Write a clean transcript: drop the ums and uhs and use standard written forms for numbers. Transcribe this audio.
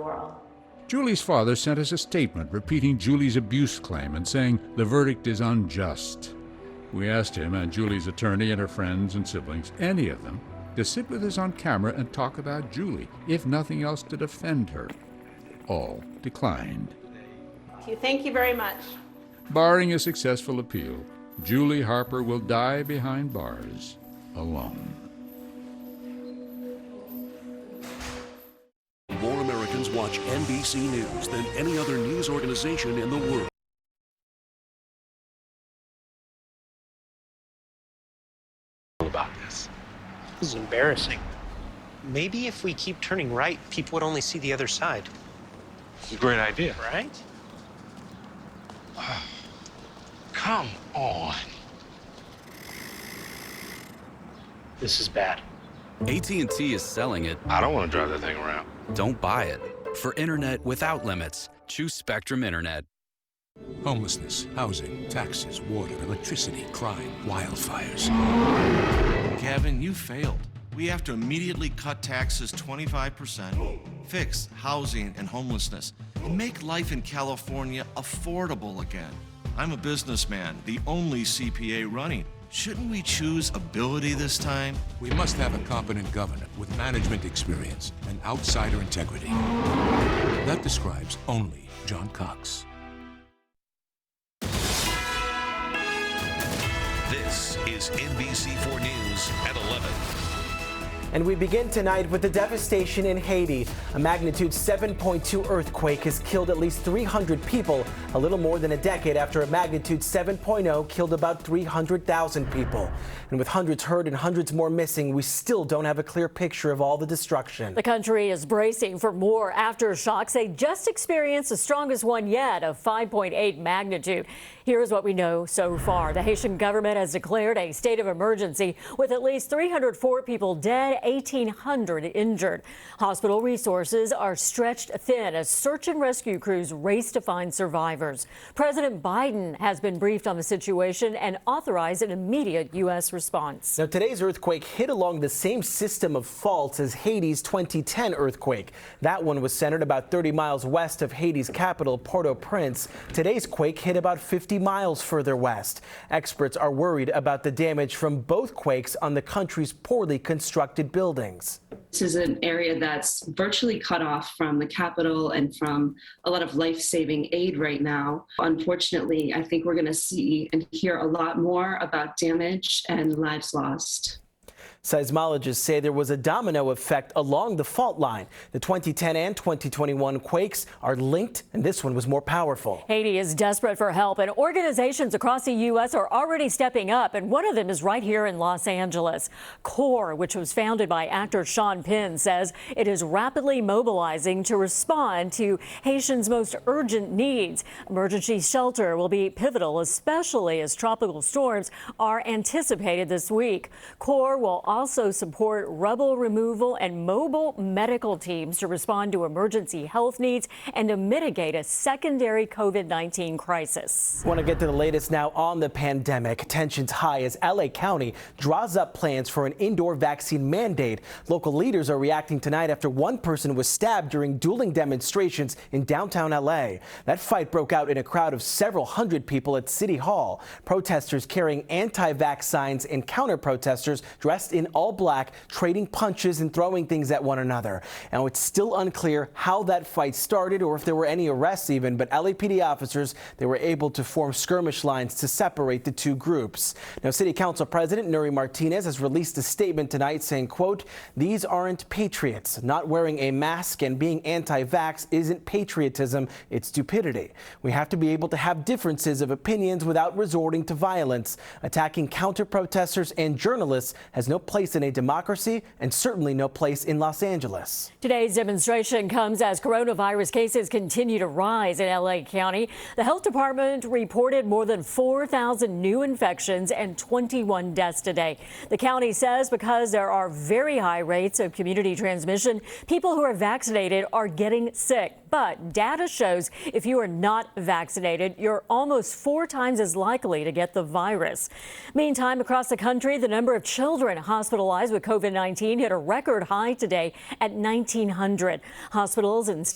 world. Julie's father sent us a statement repeating Julie's abuse claim and saying the verdict is unjust. We asked him and Julie's attorney and her friends and siblings, any of them, to sit with us on camera and talk about Julie, if nothing else to defend her. All declined. Thank you very much. Barring a successful appeal, Julie Harper will die behind bars, alone. More Americans watch NBC News than any other news organization in the world. About this is embarrassing. Maybe if we keep turning right, people would only see the other side. It's a great idea. Right? Come on. This is bad. AT&T is selling it. I don't want to drive that thing around. Don't buy it. For internet without limits, choose Spectrum Internet. Homelessness, housing, taxes, water, electricity, crime, wildfires. Kevin, you failed. We have to immediately cut taxes 25%, fix housing and homelessness, and make life in California affordable again. I'm a businessman, the only CPA running. Shouldn't we choose ability this time? We must have a competent governor with management experience and outsider integrity. That describes only John Cox. This is NBC4 News at 11. And we begin tonight with the devastation in Haiti. A magnitude 7.2 earthquake has killed at least 300 people, a little more than a decade after a magnitude 7.0 killed about 300,000 people. And with hundreds hurt and hundreds more missing, we still don't have a clear picture of all the destruction. The country is bracing for more aftershocks. They just experienced the strongest one yet, of 5.8 magnitude. Here's what we know so far. The Haitian government has declared a state of emergency with at least 304 people dead, 1,800 injured. Hospital resources are stretched thin as search and rescue crews race to find survivors. President Biden has been briefed on the situation and authorized an immediate U.S. response. Now, today's earthquake hit along the same system of faults as Haiti's 2010 earthquake. That one was centered about 30 miles west of Haiti's capital, Port-au-Prince. Today's quake hit about 50 miles further west. Experts are worried about the damage from both quakes on the country's poorly constructed buildings. This is an area that's virtually cut off from the capital and from a lot of life-saving aid right now. Unfortunately, I think we're going to see and hear a lot more about damage and lives lost. Seismologists say there was a domino effect along the fault line. The 2010 and 2021 quakes are linked, and this one was more powerful. Haiti is desperate for help, and organizations across the U.S. are already stepping up, and one of them is right here in Los Angeles. CORE, which was founded by actor Sean Penn, says it is rapidly mobilizing to respond to Haitians' most urgent needs. Emergency shelter will be pivotal, especially as tropical storms are anticipated this week. CORE will also support rubble removal and mobile medical teams to respond to emergency health needs and to mitigate a secondary COVID-19 crisis. I want to get to the latest now on the pandemic. Tensions high as LA County draws up plans for an indoor vaccine mandate. Local leaders are reacting tonight after one person was stabbed during dueling demonstrations in downtown LA. That fight broke out in a crowd of several hundred people at City Hall. Protesters carrying anti-vax signs and counter-protesters dressed in all black, trading punches and throwing things at one another. Now, it's still unclear how that fight started or if there were any arrests even, but LAPD officers, they were able to form skirmish lines to separate the two groups. Now, City Council President Nury Martinez has released a statement tonight saying, quote, "These aren't patriots. Not wearing a mask and being anti-vax isn't patriotism, it's stupidity. We have to be able to have differences of opinions without resorting to violence. Attacking counter-protesters and journalists has no place in a democracy and certainly no place in Los Angeles." Today's demonstration comes as coronavirus cases continue to rise in LA County. The health department reported more than 4,000 new infections and 21 deaths today. The county says because there are very high rates of community transmission, people who are vaccinated are getting sick. But data shows if you are not vaccinated, you're almost 4 times as likely to get the virus. Meantime, across the country, the number of children hospitalized with COVID-19 hit a record high today at 1,900. Hospitals and